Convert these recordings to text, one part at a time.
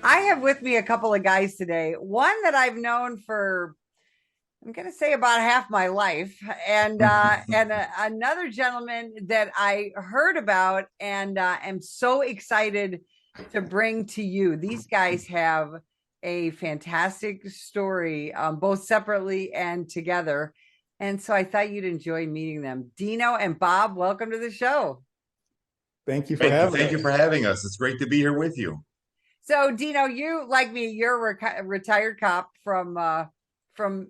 I have with me a couple of guys today. One that I've known for, I'm going to say about half my life, and another gentleman that I heard about and am so excited to bring to you. These guys have a fantastic story, both separately and together, and so I thought you'd enjoy meeting them. Dino and Bob, welcome to the show. Thank you for Thank you. having Thank you us. for having us. It's great to be here with you. So, Dino, you like me, you're a retired cop from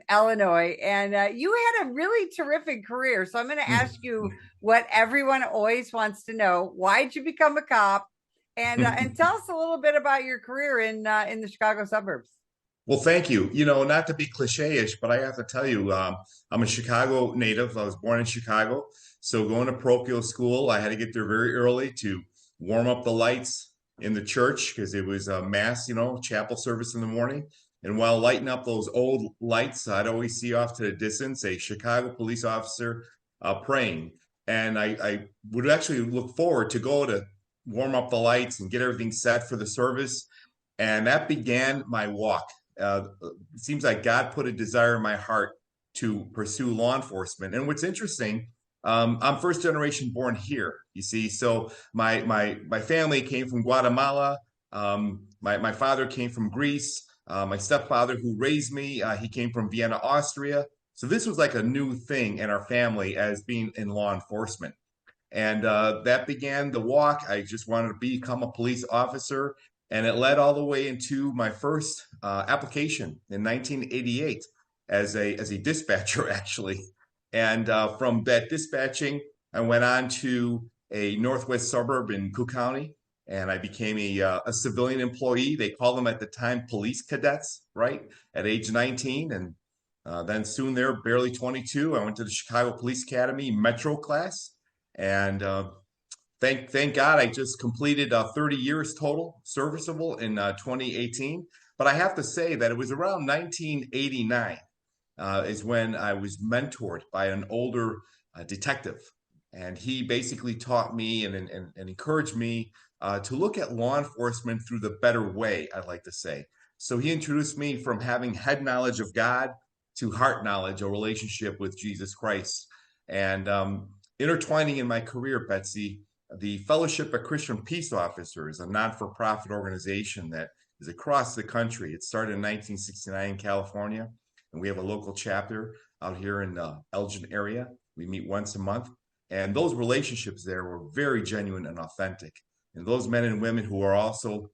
Illinois, and you had a really terrific career. So, I'm going to ask you what everyone always wants to know: why'd you become a cop? And tell us a little bit about your career in the Chicago suburbs. Well, thank you. Not to be cliche-ish, but I have to tell you, I'm a Chicago native. I was born in Chicago. So going to parochial school, I had to get there very early to warm up the lights in the church because it was a mass, chapel service in the morning. And while lighting up those old lights, I'd always see off to the distance a Chicago police officer praying. And I would actually look forward to go to warm up the lights and get everything set for the service. And that began my walk. It seems like God put a desire in my heart to pursue law enforcement. And what's interesting, I'm first generation born here, you see. So my family came from Guatemala. My father came from Greece. My stepfather, who raised me, he came from Vienna, Austria. So this was like a new thing in our family as being in law enforcement. And that began the walk. I just wanted to become a police officer. And it led all the way into my first application in 1988 as a dispatcher, actually. And from that dispatching, I went on to a northwest suburb in Cook County, and I became a civilian employee. They called them at the time police cadets, right? At age 19. And then soon there, barely 22, I went to the Chicago Police Academy Metro class. And thank God I just completed 30 years total serviceable in 2018. But I have to say that it was around 1989 is when I was mentored by an older detective. And he basically taught me and encouraged me to look at law enforcement through the better way, I'd like to say. So he introduced me from having head knowledge of God to heart knowledge, a relationship with Jesus Christ. And intertwining in my career, Betsy, the Fellowship of Christian Peace Officers, a non-for-profit organization that is across the country. It started in 1969 in California, and we have a local chapter out here in the Elgin area. We meet once a month, and those relationships there were very genuine and authentic. And those men and women who are also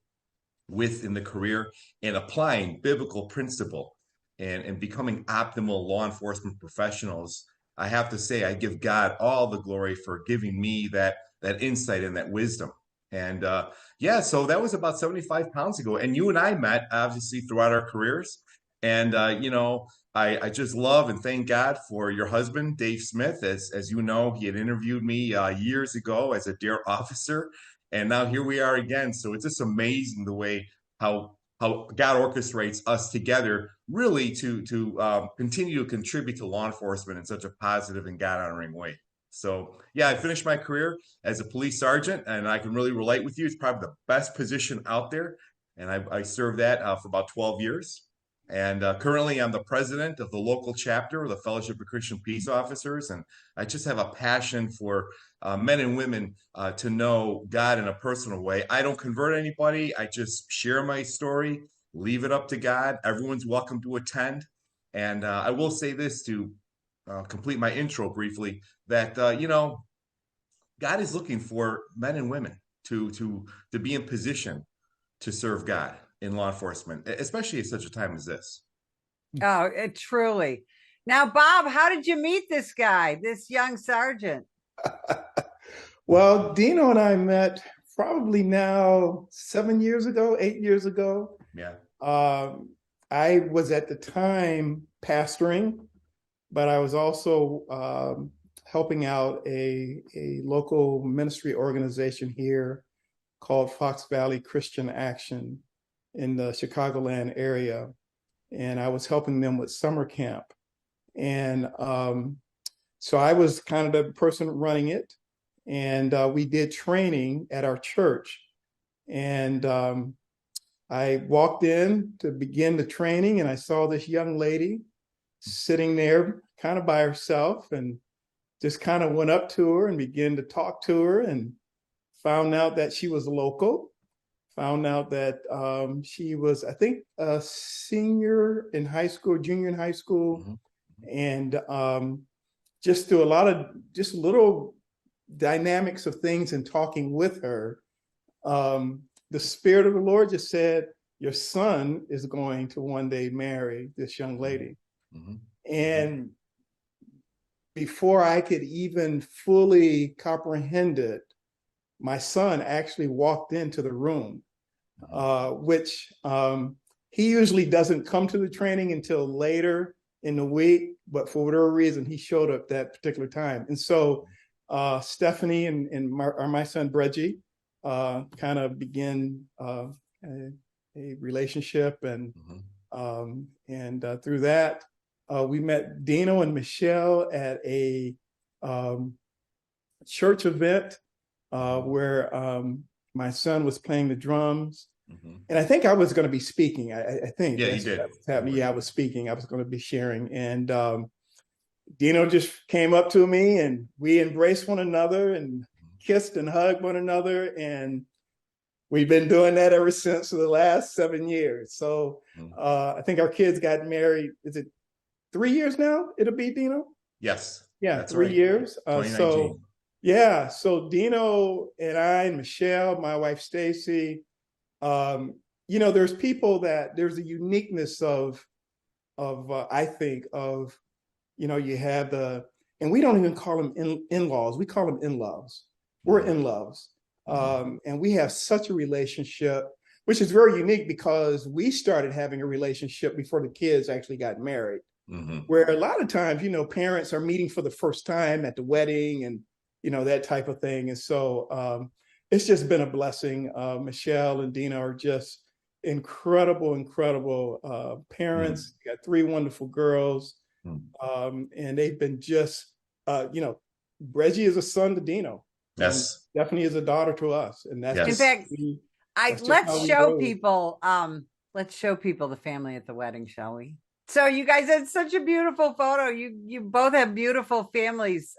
within the career and applying biblical principle and becoming optimal law enforcement professionals, I have to say I give God all the glory for giving me that insight and that wisdom. And yeah, so that was about 75 pounds ago. And you and I met obviously throughout our careers. And I just love and thank God for your husband, Dave Smith. As you know, he had interviewed me years ago as a dare officer, and now here we are again. So it's just amazing the way how God orchestrates us together, really to continue to contribute to law enforcement in such a positive and God honoring way. So yeah, I finished my career as a police sergeant, and I can really relate with you. It's probably the best position out there, and I served that for about 12 years. And currently, I'm the president of the local chapter of the Fellowship of Christian Peace Officers. And I just have a passion for men and women to know God in a personal way. I don't convert anybody, I just share my story, leave it up to God. Everyone's welcome to attend. And I will say this to complete my intro briefly that, God is looking for men and women to be in position to serve God in law enforcement, especially at such a time as this. Oh, it truly. Now, Bob, how did you meet this guy, this young sergeant? Well, Dino and I met probably now 7 years ago, 8 years ago. Yeah. I was at the time pastoring, but I was also helping out a local ministry organization here called Fox Valley Christian Action in the Chicagoland area. And I was helping them with summer camp. And so I was kind of the person running it. And we did training at our church. And I walked in to begin the training, and I saw this young lady sitting there kind of by herself, and just kind of went up to her and began to talk to her, and found out that she was local, found out that she was, I think, a senior in high school, junior in high school. Mhm. And just through a lot of just little dynamics of things and talking with her, the Spirit of the Lord just said, your son is going to one day marry this young lady. Mhm. And before I could even fully comprehend it, my son actually walked into the room, which he usually doesn't come to the training until later in the week, but for whatever reason, he showed up that particular time. And so Stephanie and my son, Breggie, kind of began a relationship. And through that, we met Dino and Michelle at a church event where my son was playing the drums. And I think I was going to be speaking. I think Yeah, you did. That's happening. Yeah, I was speaking. I was going to be sharing. And Dino just came up to me, and we embraced one another and kissed and hugged one another. And we've been doing that ever since for the last 7 years. So I think our kids got married. Is it 3 years now? It'll be, Dino? Yes. Yeah, that's 3 right. years. 2019. So Dino and I, and Michelle, my wife Stacy, there's people that there's a uniqueness of I think of, you have and we don't even call them in-laws, we call them in-laws. We're in-laws. And we have such a relationship, which is very unique because we started having a relationship before the kids actually got married. Where a lot of times, parents are meeting for the first time at the wedding and, that type of thing. And so it's just been a blessing. Michelle and Dina are just incredible parents. Got 3 wonderful girls. And they've been just, Breggie is a son to Dino. Yes. And Stephanie is a daughter to us. And that's In fact, let's show people the family at the wedding, shall we? So you guys had such a beautiful photo. You both have beautiful families.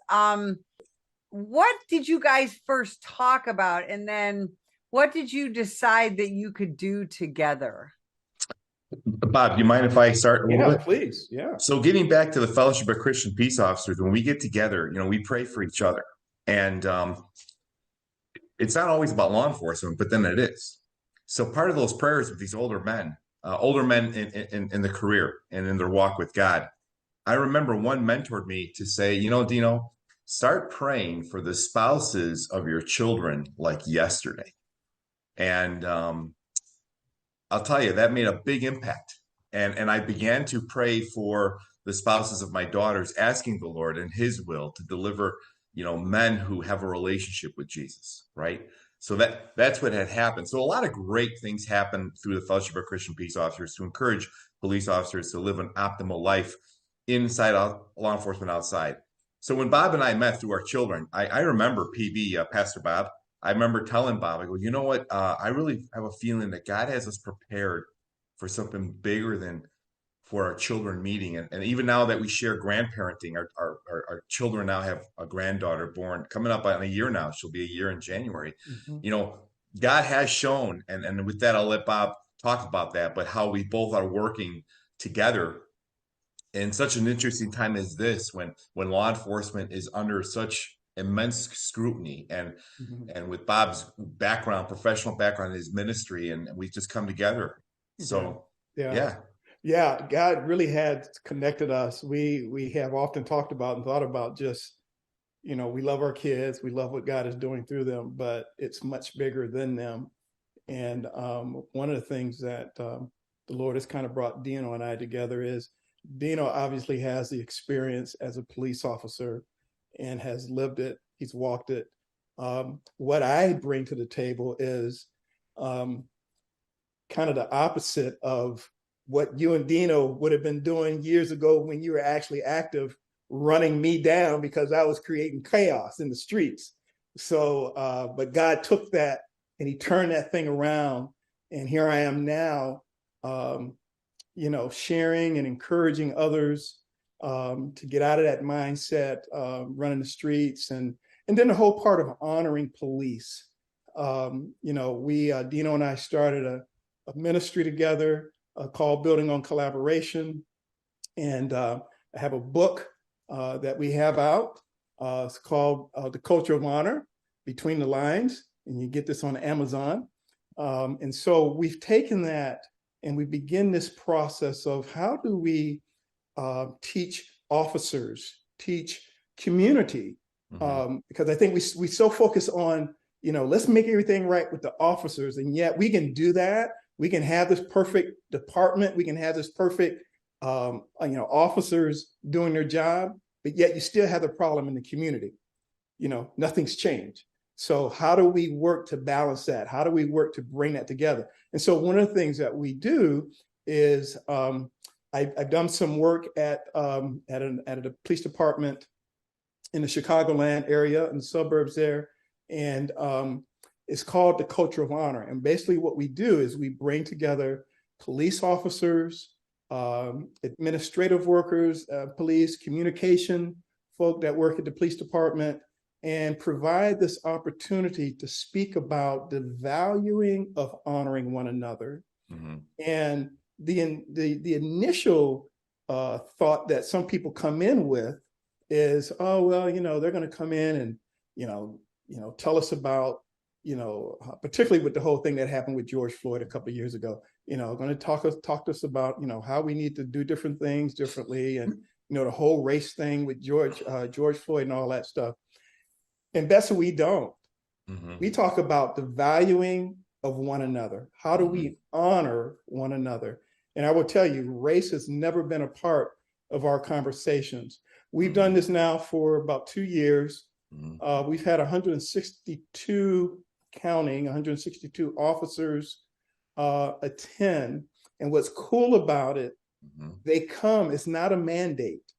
What did you guys first talk about? And then what did you decide that you could do together? Bob, you mind if I start a little bit? Please. Yeah. So getting back to the Fellowship of Christian Peace Officers, when we get together, we pray for each other. And it's not always about law enforcement, but then it is. So part of those prayers with these older men in the career and in their walk with God, I remember one mentored me to say, Dino, start praying for the spouses of your children like yesterday. And I'll tell you, that made a big impact. And I began to pray for the spouses of my daughters, asking the Lord in his will to deliver, men who have a relationship with Jesus, right? So that's what had happened. So a lot of great things happened through the Fellowship of Christian Peace Officers to encourage police officers to live an optimal life inside law enforcement, outside. So when Bob and I met through our children, I remember PB, Pastor Bob, I remember telling Bob, I go, you know what? I really have a feeling that God has us prepared for something bigger than for our children meeting. And even now that we share grandparenting, our children now have a granddaughter born coming up on a year now. She'll be a year in January. God has shown, and with that, I'll let Bob talk about that, but how we both are working together in such an interesting time as this, when law enforcement is under such immense scrutiny, and with Bob's professional background in his ministry, and we just come together. So yeah, God really had connected us. We have often talked about and thought about just, we love our kids, we love what God is doing through them, but it's much bigger than them. And one of the things that the Lord has kind of brought Dino and I together is Dino obviously has the experience as a police officer and has lived it. He's walked it. What I bring to the table is kind of the opposite of what you and Dino would have been doing years ago when you were actually active, running me down because I was creating chaos in the streets. So, but God took that and he turned that thing around. And here I am now, sharing and encouraging others to get out of that mindset, running the streets, and then the whole part of honoring police. Dino and I started a ministry together called Building on Collaboration, and I have a book that we have out. It's called The Culture of Honor, Between the Lines, and you get this on Amazon. And so we've taken that and we begin this process of how do we teach officers, teach community, because I think we so focus on, let's make everything right with the officers, and yet we can do that. We can have this perfect department. We can have this perfect, officers doing their job, but yet you still have the problem in the community. Nothing's changed. So how do we work to balance that? How do we work to bring that together? And so one of the things that we do is I've done some work at a police department in the Chicagoland area, in the suburbs there, and it's called the Culture of Honor. And basically what we do is we bring together police officers, administrative workers, police, communication folk that work at the police department, and provide this opportunity to speak about the valuing of honoring one another. And the initial thought that some people come in with is, oh, well, they're going to come in and, tell us about, particularly with the whole thing that happened with George Floyd a couple of years ago, going to talk to us about, how we need to do different things differently. And, the whole race thing with George Floyd and all that stuff. And Betsy, we don't. We talk about the valuing of one another. How do we honor one another? And I will tell you, race has never been a part of our conversations. We've done this now for about 2 years. We've had 162 officers attend. And what's cool about it, they come, it's not a mandate.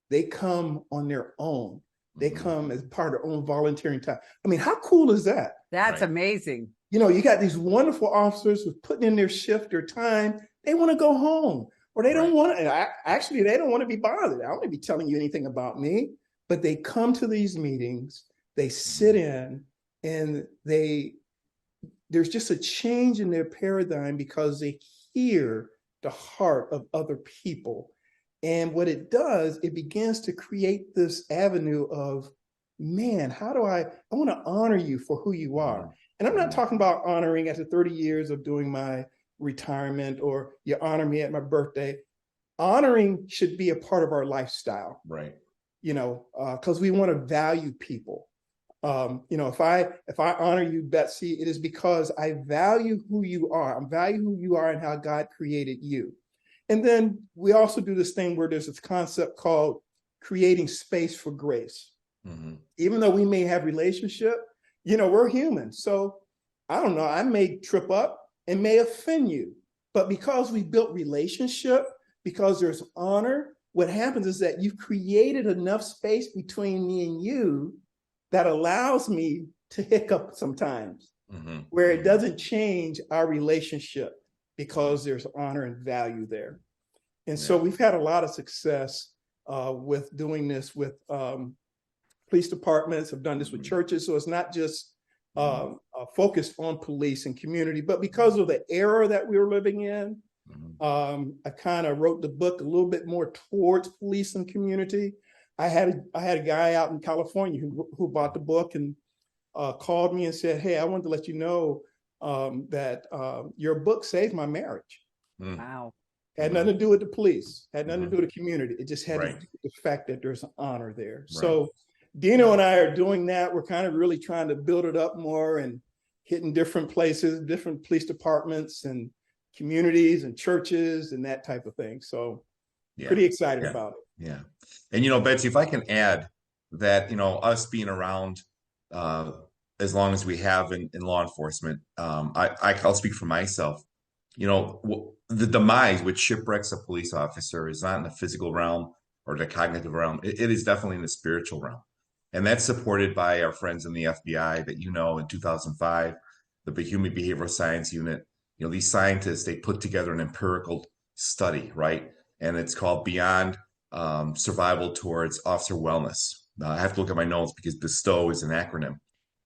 They come on their own. They come as part of their own volunteering time. I mean, how cool is that? That's amazing. You got these wonderful officers who putting in their shift, their time. They want to go home, or they don't want to. Actually, they don't want to be bothered. I don't want to be telling you anything about me. But they come to these meetings. They sit in, and there's just a change in their paradigm because they hear the heart of other people. And what it does, it begins to create this avenue of, man, I want to honor you for who you are. And I'm not talking about honoring after 30 years of doing my retirement, or you honor me at my birthday. Honoring should be a part of our lifestyle. Right. Because we want to value people. If I honor you, Betsy, it is because I value who you are. I value who you are and how God created you. And then we also do this thing where there's this concept called creating space for grace. Even though we may have relationship, we're human. So I don't know, I may trip up and may offend you. But because we built relationship, because there's honor, what happens is that you've created enough space between me and you that allows me to hiccup sometimes, where it doesn't change our relationship, because there's honor and value there. And so we've had a lot of success with doing this with police departments, have done this with churches. So it's not just focused on police and community, but because of the era that we were living in, I kind of wrote the book a little bit more towards police and community. I had a guy out in California who bought the book and called me and said, "Hey, I wanted to let you know that your book saved my marriage." Wow. Had nothing to do with the police, had nothing to do with the community. It just had to do with the fact that there's honor there. So Dino and I are doing that. We're kind of really trying to build it up more and hitting different places, different police departments and communities and churches and that type of thing. So pretty excited about it. Yeah. And, Betsy, if I can add that, us being around as long as we have in law enforcement, I'll speak for myself. The demise which shipwrecks a police officer is not in the physical realm or the cognitive realm. It is definitely in the spiritual realm. And that's supported by our friends in the FBI that, in 2005, the Human Behavioral Science Unit, these scientists, they put together an empirical study, right? And it's called Beyond Survival Towards Officer Wellness. I have to look at my notes because BESTOW is an acronym.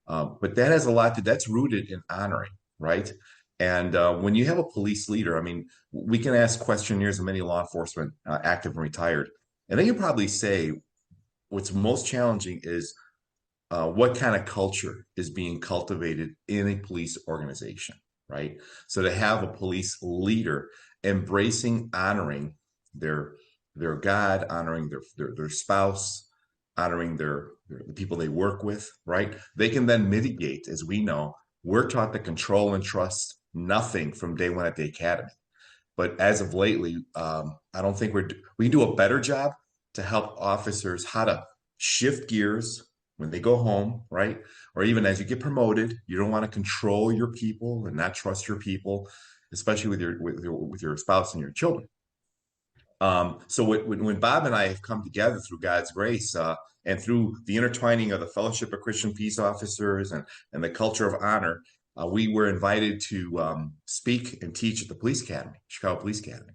But that has a lot that's rooted in honoring, right? And when you have a police leader, I mean, we can ask questionnaires of many law enforcement, active and retired, and they can probably say what's most challenging is what kind of culture is being cultivated in a police organization, right? So to have a police leader embracing, honoring their God, honoring their spouse, honoring the people they work with, right? They can then mitigate, as we know, we're taught to control and trust nothing from day one at the academy. But as of lately, I don't think we can do a better job to help officers how to shift gears when they go home, right? Or even as you get promoted, you don't want to control your people and not trust your people, especially with your spouse and your children. So when Bob and I have come together through God's grace and through the intertwining of the Fellowship of Christian Peace Officers and the culture of honor, we were invited to speak and teach at the Police Academy, Chicago Police Academy.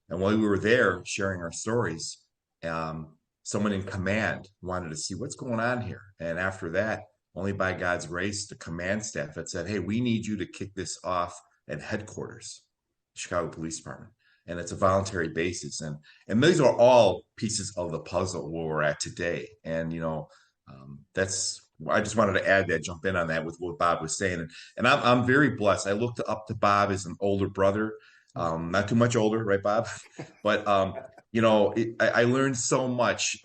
And while we were there sharing our stories, someone in command wanted to see what's going on here. And after that, only by God's grace, the command staff had said, "Hey, we need you to kick this off at headquarters, Chicago Police Department." And it's a voluntary basis. And these are all pieces of the puzzle where we're at today. And, that's, I just wanted to add that, jump in on that with what Bob was saying. And I'm very blessed. I looked up to Bob as an older brother, not too much older, right, Bob? But, I learned so much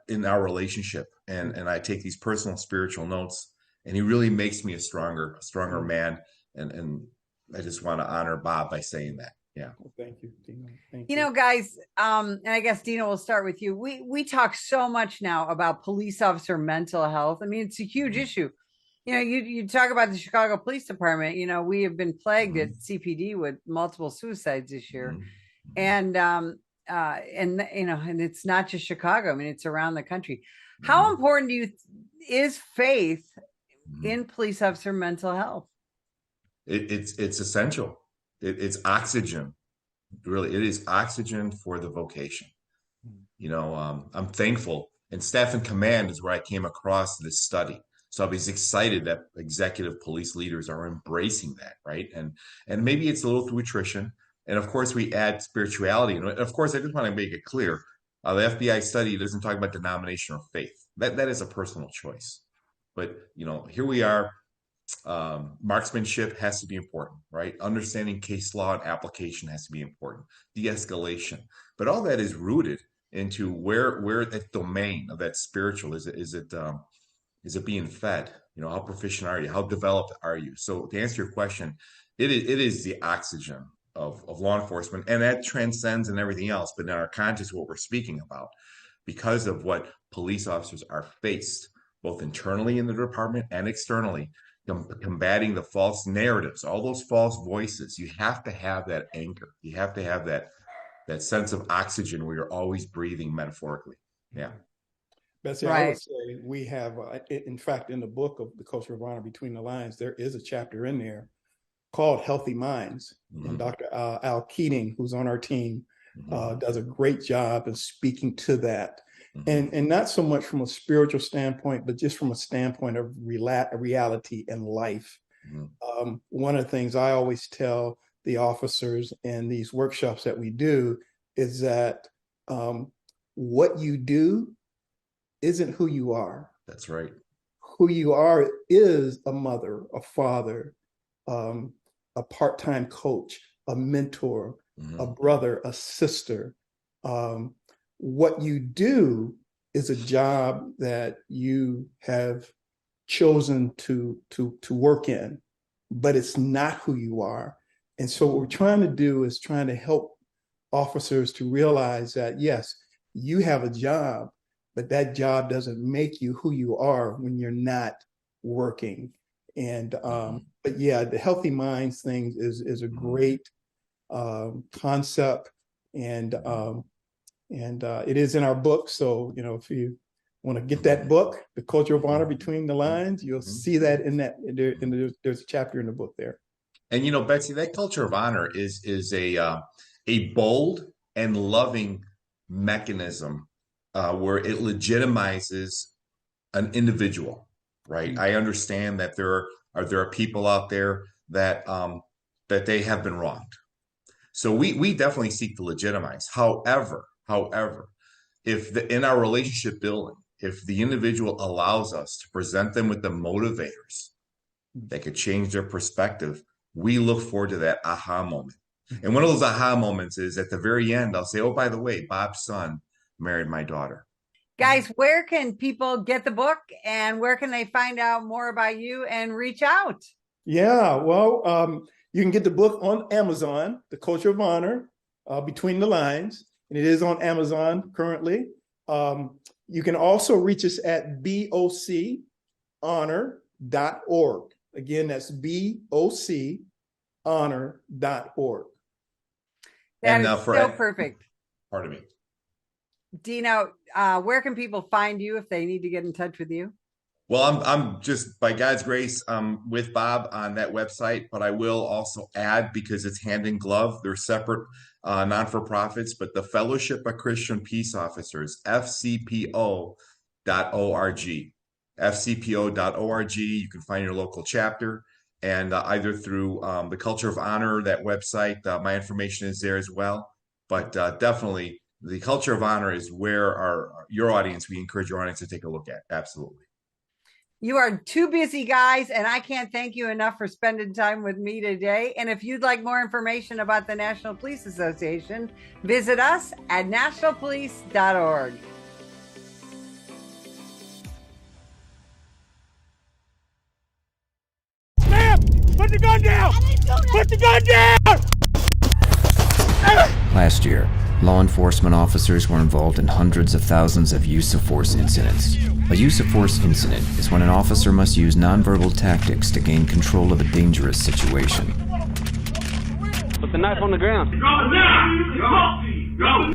in our relationship, and I take these personal spiritual notes, and he really makes me a stronger man. And I just want to honor Bob by saying that. Yeah. Well, thank you, Dino. Thank you. Guys, and I guess Dino will start with you. We talk so much now about police officer mental health. I mean, it's a huge issue. You talk about the Chicago Police Department. We have been plagued at CPD with multiple suicides this year, and it's not just Chicago. I mean, it's around the country. How important is faith in police officer mental health? It's essential. It's oxygen. Really, it is oxygen for the vocation. I'm thankful, and staff and command is where I came across this study. So I was excited that executive police leaders are embracing that, right? And maybe it's a little through attrition. And of course, we add spirituality. And of course, I just want to make it clear, the FBI study doesn't talk about denomination or faith. That is a personal choice. But, here we are. Marksmanship has to be important, right? Understanding case law and application has to be important. De-escalation, but all that is rooted into where that domain of that spiritual is it being fed? How proficient are you? How developed are you? So to answer your question, it is the oxygen of law enforcement, and that transcends and everything else. But in our context, what we're speaking about, because of what police officers are faced, both internally in the department and externally, combating the false narratives, all those false voices. You have to have that anchor. You have to have that sense of oxygen where you're always breathing metaphorically. Yeah. Betsy, right. I would say we have, in fact, in the book of The Culture of Honor Between the Lines, there is a chapter in there called Healthy Minds. And Dr. Al Keating, who's on our team, does a great job of speaking to that. And not so much from a spiritual standpoint, but just from a standpoint of reality and life. One of the things I always tell the officers in these workshops that we do is that what you do isn't who you are. That's right. Who you are is a mother, a father, a part-time coach, a mentor, a brother, a sister. What you do is a job that you have chosen to work in, but it's not who you are. And so what we're trying to do is trying to help officers to realize that, yes, you have a job, but that job doesn't make you who you are when you're not working. And but yeah, the Healthy Minds thing is a great concept, and it is in our book. So if you want to get that book, The Culture of Honor Between the Lines, you'll see that in that. There's a chapter in the book there. And Betsy, that culture of honor is a bold and loving mechanism where it legitimizes an individual, right? I understand that there are people out there that that they have been wronged. So we definitely seek to legitimize. However, if in our relationship building, if the individual allows us to present them with the motivators that could change their perspective, we look forward to that aha moment. And one of those aha moments is at the very end, I'll say, oh, by the way, Bob's son married my daughter. Guys, where can people get the book, and where can they find out more about you and reach out? Yeah, well, you can get the book on Amazon, The Culture of Honor, Between the Lines, and it is on Amazon currently. You can also reach us at boconor.org. Again, that's boconor.org. That is so perfect. Pardon me. Dino, where can people find you if they need to get in touch with you? Well, I'm just, by God's grace, with Bob on that website, but I will also add, because it's hand in glove, they're separate non-for-profits, but the Fellowship of Christian Peace Officers, fcpo.org. fcpo.org. You can find your local chapter, and either through the Culture of Honor, that website, my information is there as well. But definitely, the Culture of Honor is where your audience, we encourage your audience to take a look at. Absolutely. You are two busy guys, and I can't thank you enough for spending time with me today. And if you'd like more information about the National Police Association, visit us at nationalpolice.org. Ma'am, put the gun down! Put the gun down! Last year, law enforcement officers were involved in hundreds of thousands of use of force incidents. A use of force incident is when an officer must use nonverbal tactics to gain control of a dangerous situation. Put the knife on the ground.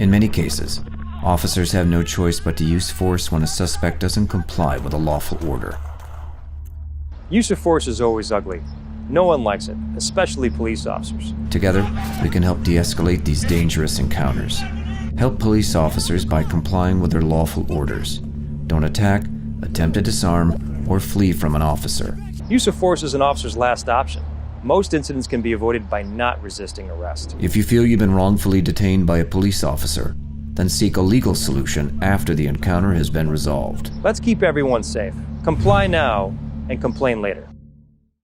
In many cases, officers have no choice but to use force when a suspect doesn't comply with a lawful order. Use of force is always ugly. No one likes it, especially police officers. Together, we can help de-escalate these dangerous encounters. Help police officers by complying with their lawful orders. Don't attack, attempt to disarm, or flee from an officer. Use of force is an officer's last option. Most incidents can be avoided by not resisting arrest. If you feel you've been wrongfully detained by a police officer, then seek a legal solution after the encounter has been resolved. Let's keep everyone safe. Comply now and complain later.